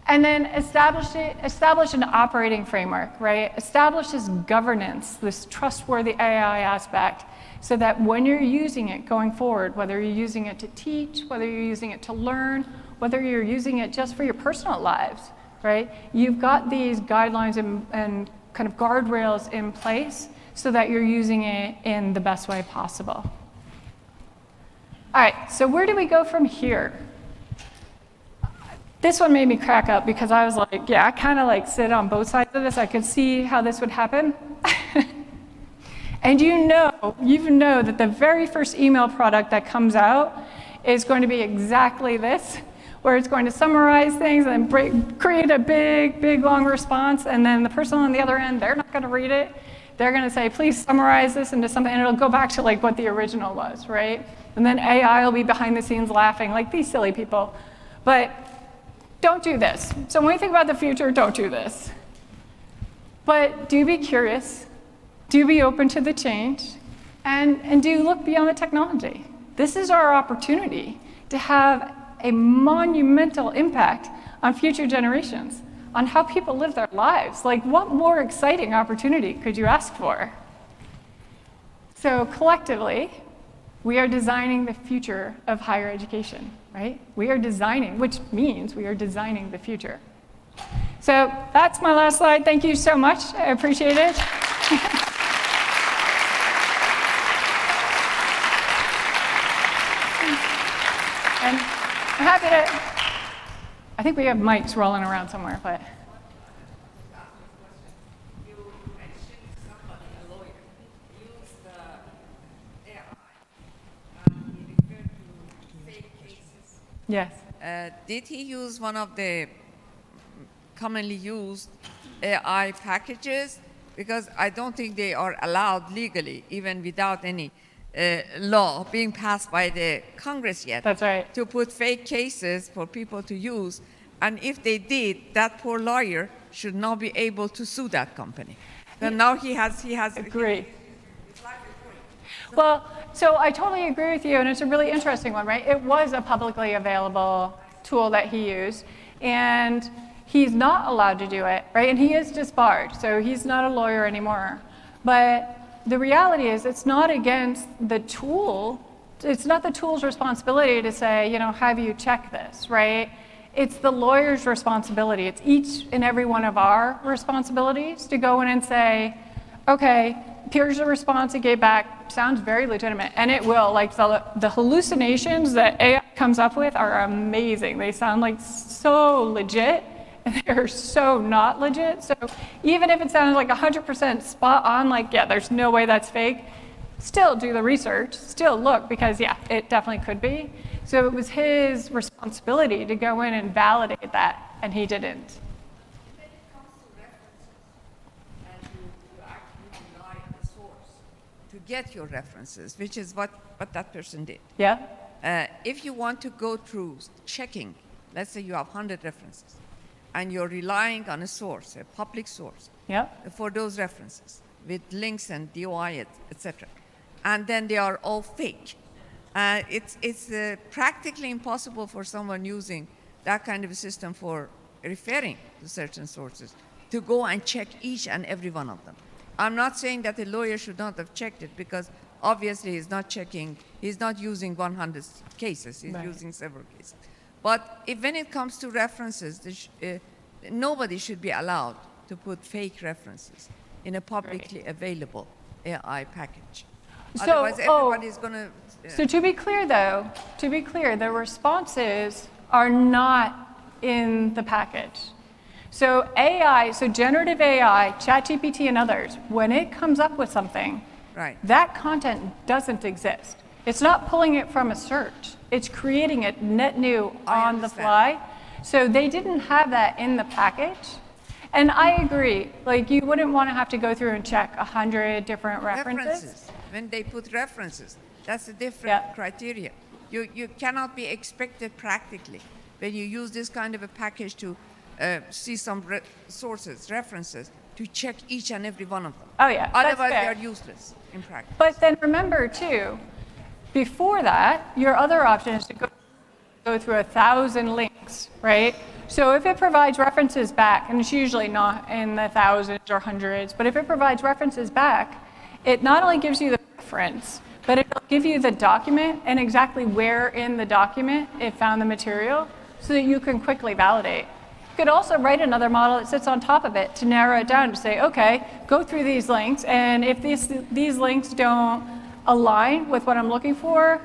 And then establish an operating framework, right? Establish this governance, this trustworthy AI aspect, so that when you're using it going forward, whether you're using it to teach, whether you're using it to learn, whether you're using it just for your personal lives, right? You've got these guidelines and kind of guardrails in place so that you're using it in the best way possible. All right, so where do we go from here? This one made me crack up because I was like, yeah, I kind of like sit on both sides of this. I could see how this would happen. And you know that the very first email product that comes out is going to be exactly this, where it's going to summarize things and then create a big, long response, and then the person on the other end, they're not going to read it. They're going to say, please summarize this into something, and it'll go back to like what the original was, right? And then AI will be behind the scenes laughing, like these silly people. But don't do this. So when we think about the future, don't do this. But do be curious, do be open to the change, and do look beyond the technology. This is our opportunity to have a monumental impact on future generations. on how people live their lives. Like, what more exciting opportunity could you ask for? So collectively, we are designing the future of higher education, right? We are designing, which means we are designing the future. So that's my last slide. Thank you so much. I appreciate it. And I'm happy to, I think we have mics rolling around somewhere, but. You mentioned somebody, a lawyer, used the AI, he referred to fake cases. Yes. Did he use one of the commonly used AI packages? Because I don't think they are allowed legally, even without any law being passed by the Congress yet. That's right. To put fake cases for people to use. And if they did, that poor lawyer should not be able to sue that company. And now he has. Agree. Well, so I totally agree with you, and it's a really interesting one, right? It was a publicly available tool that he used, and he's not allowed to do it, right? And he is disbarred, so he's not a lawyer anymore. But the reality is it's not against the tool. It's not the tool's responsibility to say, have you check this, right? It's the lawyer's responsibility. It's each and every one of our responsibilities to go in and say, okay, here's the response it gave back. Sounds very legitimate, and it will. Like the hallucinations that AI comes up with are amazing. They sound like so legit, and they're so not legit. So even if it sounds like 100% spot on, like, yeah, there's no way that's fake, still do the research, still look, because yeah, it definitely could be. So it was his responsibility to go in and validate that, and he didn't. When it comes to references, and you actually rely on the source to get your references, which is what that person did. Yeah? If you want to go through checking, let's say you have 100 references, and you're relying on a source, a public source, Yep. for those references with links and DOI, etc., and then they are all fake. It's practically impossible for someone using that kind of a system for referring to certain sources to go and check each and every one of them. I'm not saying that a lawyer should not have checked it, because obviously he's not using 100 cases, he's Right. using several cases. But when it comes to references, nobody should be allowed to put fake references in a publicly available AI package. So, Otherwise, everybody's going to... So to be clear, though, the responses are not in the package. So AI, so generative AI, ChatGPT and others, when it comes up with something, Right. that content doesn't exist. It's not pulling it from a search. It's creating it net new I on the understand. fly. So they didn't have that in the package. And I agree, like, you wouldn't want to have to go through and check 100 different references. When they put references, that's a different Yeah. criteria. You cannot be expected practically when you use this kind of a package to see some sources, references, to check each and every one of them. Oh yeah, that's Otherwise, fair. they are useless in practice. But then remember too, before that, your other option is to go through 1,000 links, right? So if it provides references back, and it's usually not in the thousands or hundreds, but if it provides references back, it not only gives you the reference, but it'll give you the document and exactly where in the document it found the material so that you can quickly validate. You could also write another model that sits on top of it to narrow it down to say, okay, go through these links, and if these links don't align with what I'm looking for,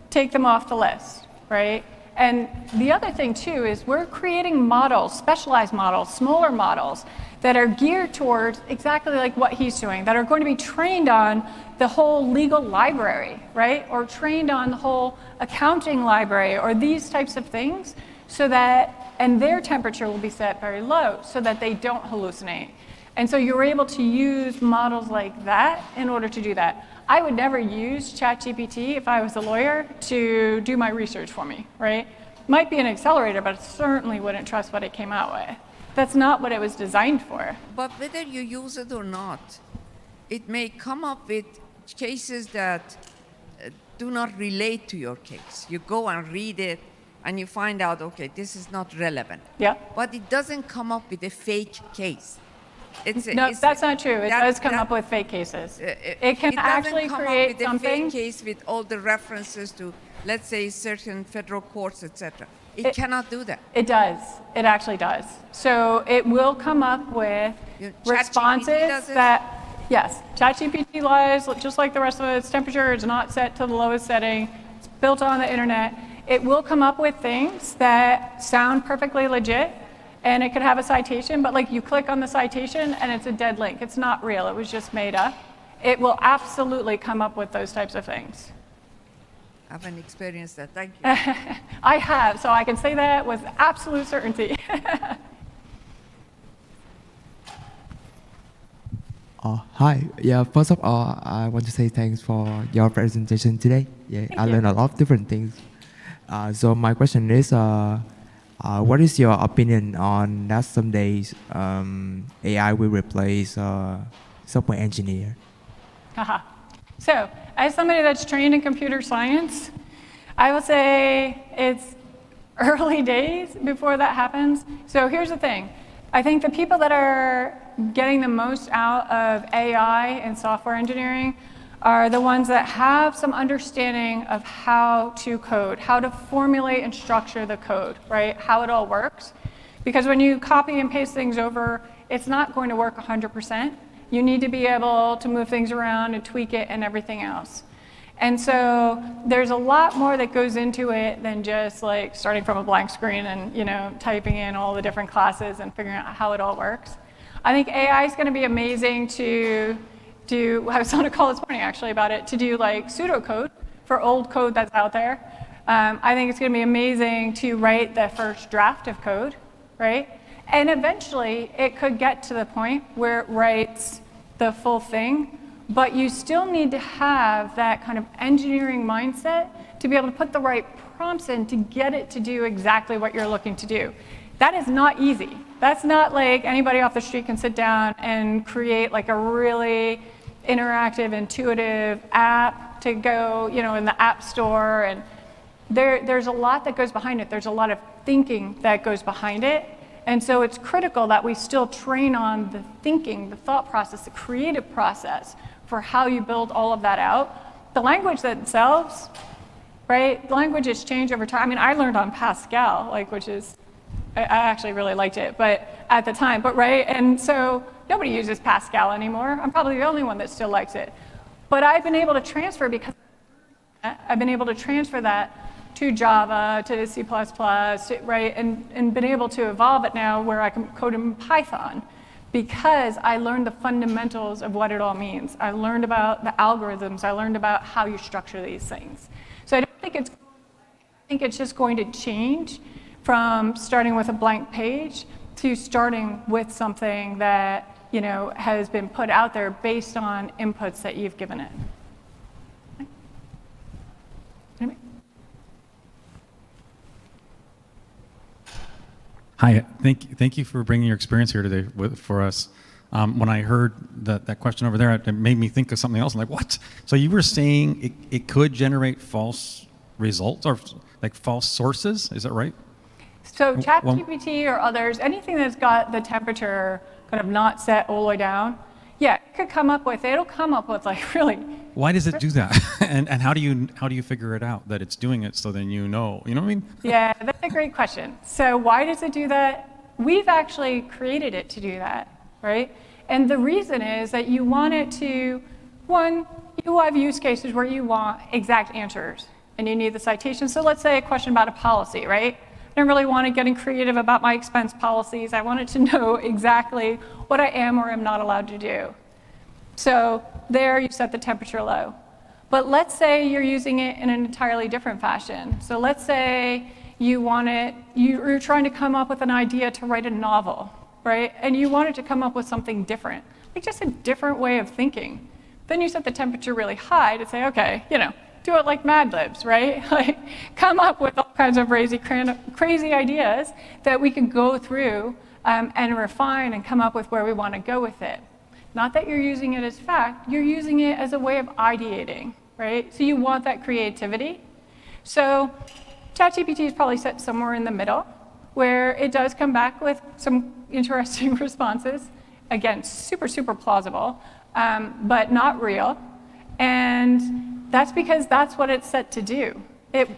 take them off the list, right? And the other thing too is we're creating models, specialized models, smaller models that are geared towards exactly like what he's doing, that are going to be trained on the whole legal library, right? Or trained on the whole accounting library or these types of things so that, and their temperature will be set very low so that they don't hallucinate. And so you're able to use models like that in order to do that. I would never use ChatGPT if I was a lawyer to do my research for me, right? Might be an accelerator, but I certainly wouldn't trust what it came out with. That's not what it was designed for. But whether you use it or not, it may come up with cases that do not relate to your case. You go and read it, and you find out, okay, this is not relevant. Yeah. But it doesn't come up with a fake case. No, that's not true. It does come up with fake cases. It can actually create something. It doesn't come up with a fake case with all the references to, let's say, certain federal courts, etc. It cannot do that. It does. It actually does. So it will come up with responses that, yes, ChatGPT lies just like the rest of it. Its temperature is not set to the lowest setting. It's built on the internet. It will come up with things that sound perfectly legit, and it could have a citation, but like you click on the citation and it's a dead link. It's not real. It was just made up. It will absolutely come up with those types of things. I haven't experienced that. Thank you. I have, so I can say that with absolute certainty. Hi. Yeah, first of all, I want to say thanks for your presentation today. Yeah, I learned a lot of different things. So my question is, what is your opinion on that some days AI will replace software engineer? So, as somebody that's trained in computer science, I would say it's early days before that happens. So here's the thing. I think the people that are getting the most out of AI and software engineering are the ones that have some understanding of how to code, how to formulate and structure the code, right? How it all works. Because when you copy and paste things over, it's not going to work 100%. You need to be able to move things around and tweak it and everything else. And so there's a lot more that goes into it than just like starting from a blank screen and typing in all the different classes and figuring out how it all works. I think AI is going to be amazing to do, I was on a call this morning actually about it, to do like pseudocode for old code that's out there. I think it's going to be amazing to write the first draft of code, right? And eventually it could get to the point where it writes the full thing, but you still need to have that kind of engineering mindset to be able to put the right prompts in to get it to do exactly what you're looking to do. That is not easy. That's not like anybody off the street can sit down and create like a really interactive, intuitive app to go, in the app store. And there's a lot that goes behind it. There's a lot of thinking that goes behind it. And so it's critical that we still train on the thinking, the thought process, the creative process for how you build all of that out. The language themselves, right? The languages change over time. I mean, I learned on Pascal, which is, I actually really liked it, but at the time, right? And so nobody uses Pascal anymore. I'm probably the only one that still likes it. But I've been able to transfer because I've been able to transfer that to Java, to C++, right? And been able to evolve it now where I can code in Python because I learned the fundamentals of what it all means. I learned about the algorithms. I learned about how you structure these things. So I don't think I think it's just going to change from starting with a blank page to starting with something that has been put out there based on inputs that you've given it. Hi, thank you for bringing your experience here today for us. When I heard that question over there, it made me think of something else. I'm like, what? So you were saying it could generate false results or like false sources? Is that right? So ChatGPT or others, anything that's got the temperature kind of not set all the way down, yeah, it could come up with, it'll come up with like really. Why does it do that? and how do you figure it out that it's doing it so then you know what I mean? Yeah, that's a great question. So why does it do that? We've actually created it to do that, right? And the reason is that you want it to, one, you have use cases where you want exact answers and you need the citation. So let's say a question about a policy, right? I don't really want to get creative about my expense policies. I want it to know exactly what I am or am not allowed to do. So there you set the temperature low. But let's say you're using it in an entirely different fashion. So let's say you're trying to come up with an idea to write a novel, right? And you want it to come up with something different, like just a different way of thinking. Then you set the temperature really high to say, okay, do it like Mad Libs, right? Like come up with all kinds of crazy ideas that we can go through and refine and come up with where we want to go with it. Not that you're using it as fact, you're using it as a way of ideating, right? So you want that creativity. So ChatGPT is probably set somewhere in the middle, where it does come back with some interesting responses. Again, super, super plausible, but not real. And that's because that's what it's set to do.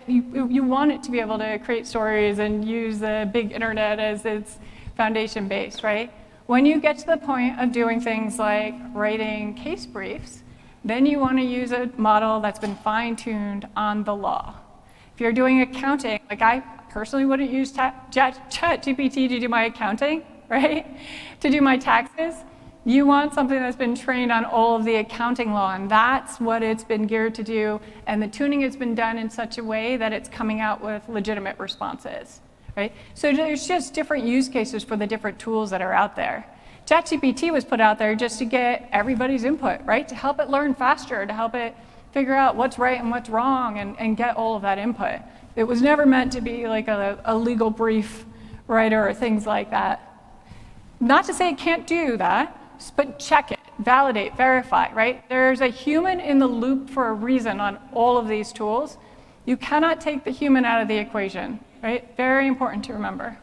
You want it to be able to create stories and use the big internet as its foundation base, right? When you get to the point of doing things like writing case briefs, then you want to use a model that's been fine-tuned on the law. If you're doing accounting, like I personally wouldn't use ChatGPT to do my accounting, right? To do my taxes. You want something that's been trained on all of the accounting law, and that's what it's been geared to do, and the tuning has been done in such a way that it's coming out with legitimate responses, right? So there's just different use cases for the different tools that are out there. ChatGPT was put out there just to get everybody's input, right? To help it learn faster, to help it figure out what's right and what's wrong, and get all of that input. It was never meant to be like a legal brief writer or things like that. Not to say it can't do that, but check it, validate, verify, right? There's a human in the loop for a reason on all of these tools. You cannot take the human out of the equation, right? Very important to remember.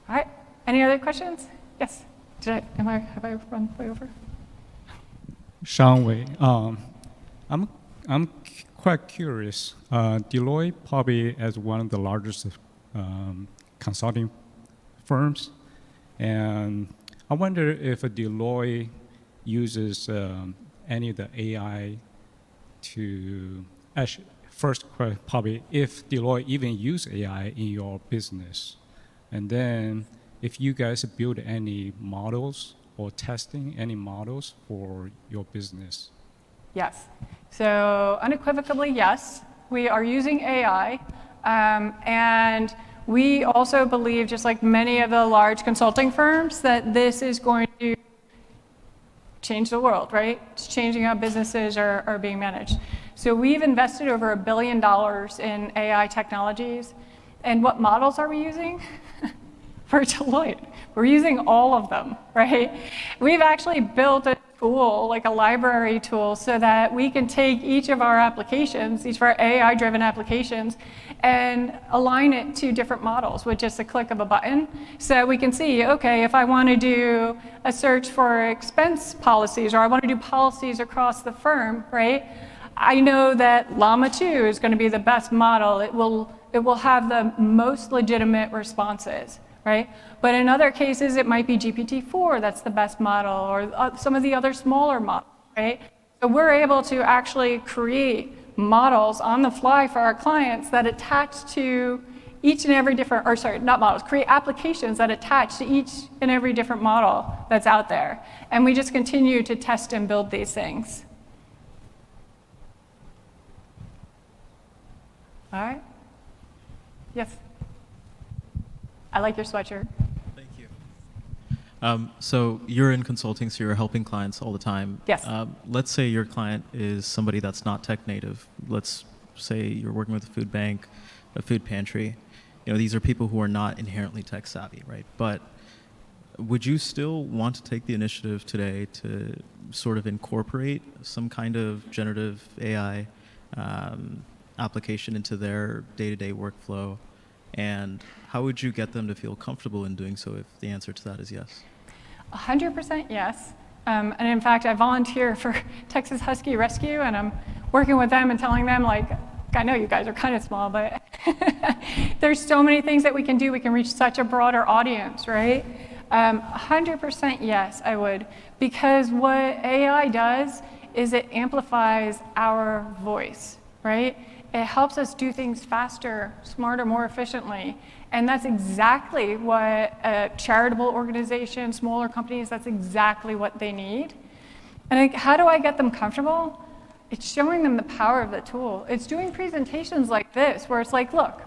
All right, any other questions? Yes, have I run way over? Sean Wei, I'm quite curious. Deloitte probably as one of the largest consulting firms, and I wonder if Deloitte uses any of the AI to, actually, first probably if Deloitte even use AI in your business, and then if you guys build any models or testing any models for your business. Yes, so unequivocally yes, we are using AI, and we also believe, just like many of the large consulting firms, that this is going to change the world, right? It's changing how businesses are being managed. So we've invested over $1 billion in AI technologies. And what models are we using? For Deloitte, we're using all of them, right? We've actually built a tool, like a library tool, so that we can take each of our applications, each of our AI-driven applications, and align it to different models with just a click of a button. So we can see, okay, if I want to do a search for expense policies, or I want to do policies across the firm, right? I know that Llama 2 is going to be the best model. It will have the most legitimate responses, right? But in other cases, it might be GPT-4 that's the best model, or some of the other smaller models, right? So we're able to actually create models on the fly for our clients that attach to each and every different, or sorry, not models, create applications that attach to each and every different model that's out there. And we just continue to test and build these things. All right? Yes? I like your sweatshirt. Thank you. So you're in consulting, so you're helping clients all the time. Yes. Let's say your client is somebody that's not tech native. Let's say you're working with a food bank, a food pantry. You know, these are people who are not inherently tech savvy, right? But would you still want to take the initiative today to sort of incorporate some kind of generative AI application into their day-to-day workflow? And how would you get them to feel comfortable in doing so if the answer to that is yes? 100% yes. And in fact, I volunteer for Texas Husky Rescue, and I'm working with them and telling them, like, I know you guys are kind of small, but there's so many things that we can do. We can reach such a broader audience, right? 100% yes, I would. Because what AI does is it amplifies our voice, right? It helps us do things faster, smarter, more efficiently. And that's exactly what a charitable organization, smaller companies, that's exactly what they need. And like, how do I get them comfortable? It's showing them the power of the tool. It's doing presentations like this, where it's like, look,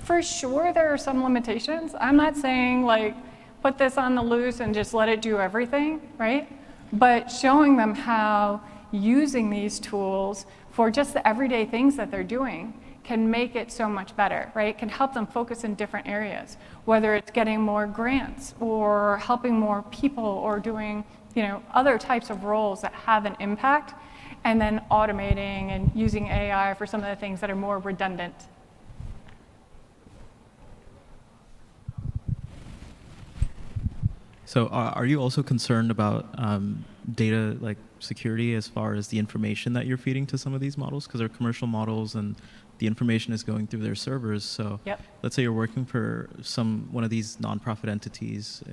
for sure there are some limitations. I'm not saying like, put this on the loose and just let it do everything, right? But showing them how using these tools for just the everyday things that they're doing can make it so much better, right? Can help them focus in different areas, whether it's getting more grants or helping more people or doing, you know, other types of roles that have an impact, and then automating and using AI for some of the things that are more redundant. So are you also concerned about data like security as far as the information that you're feeding to some of these models? Because they're commercial models and the information is going through their servers. So Yep. let's say you're working for one of these nonprofit entities.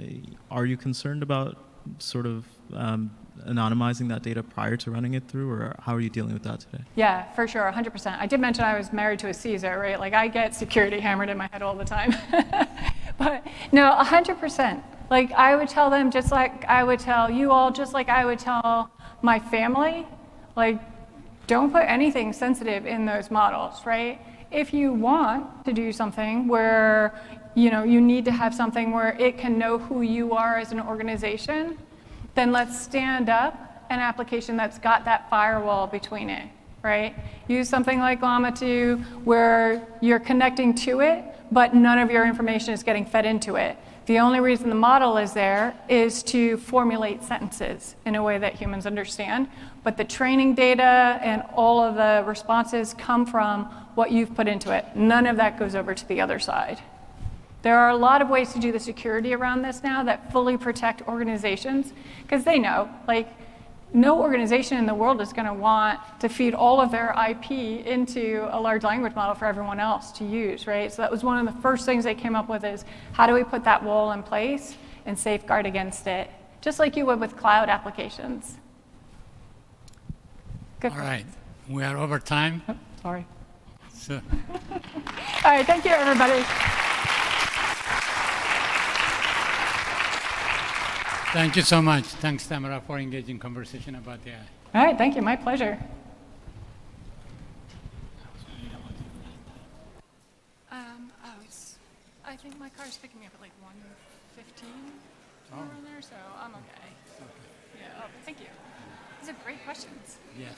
Are you concerned about sort of anonymizing that data prior to running it through, or how are you dealing with that today? Yeah, for sure, 100%. I did mention I was married to a Caesar, right? Like I get security hammered in my head all the time. But no, 100%. Like I would tell them just like I would tell you all, just like I would tell my family, like don't put anything sensitive in those models, right? If you want to do something where, you need to have something where it can know who you are as an organization, then let's stand up an application that's got that firewall between it, right? Use something like Llama 2 where you're connecting to it, but none of your information is getting fed into it. The only reason the model is there is to formulate sentences in a way that humans understand, but the training data and all of the responses come from what you've put into it. None of that goes over to the other side. There are a lot of ways to do the security around this now that fully protect organizations, because they know, like, no organization in the world is going to want to feed all of their IP into a large language model for everyone else to use, right? So that was one of the first things they came up with is, how do we put that wall in place and safeguard against it, just like you would with cloud applications. Good. All right, we are over time. Oh, sorry. So, All right, thank you, everybody. thank you so much. Thanks, Tamara, for engaging conversation about the AI. All right, thank you, my pleasure. I think my car's picking me up at like 1:15 somewhere in there, so I'm okay. Yeah, oh, thank you. These are great questions. Yes.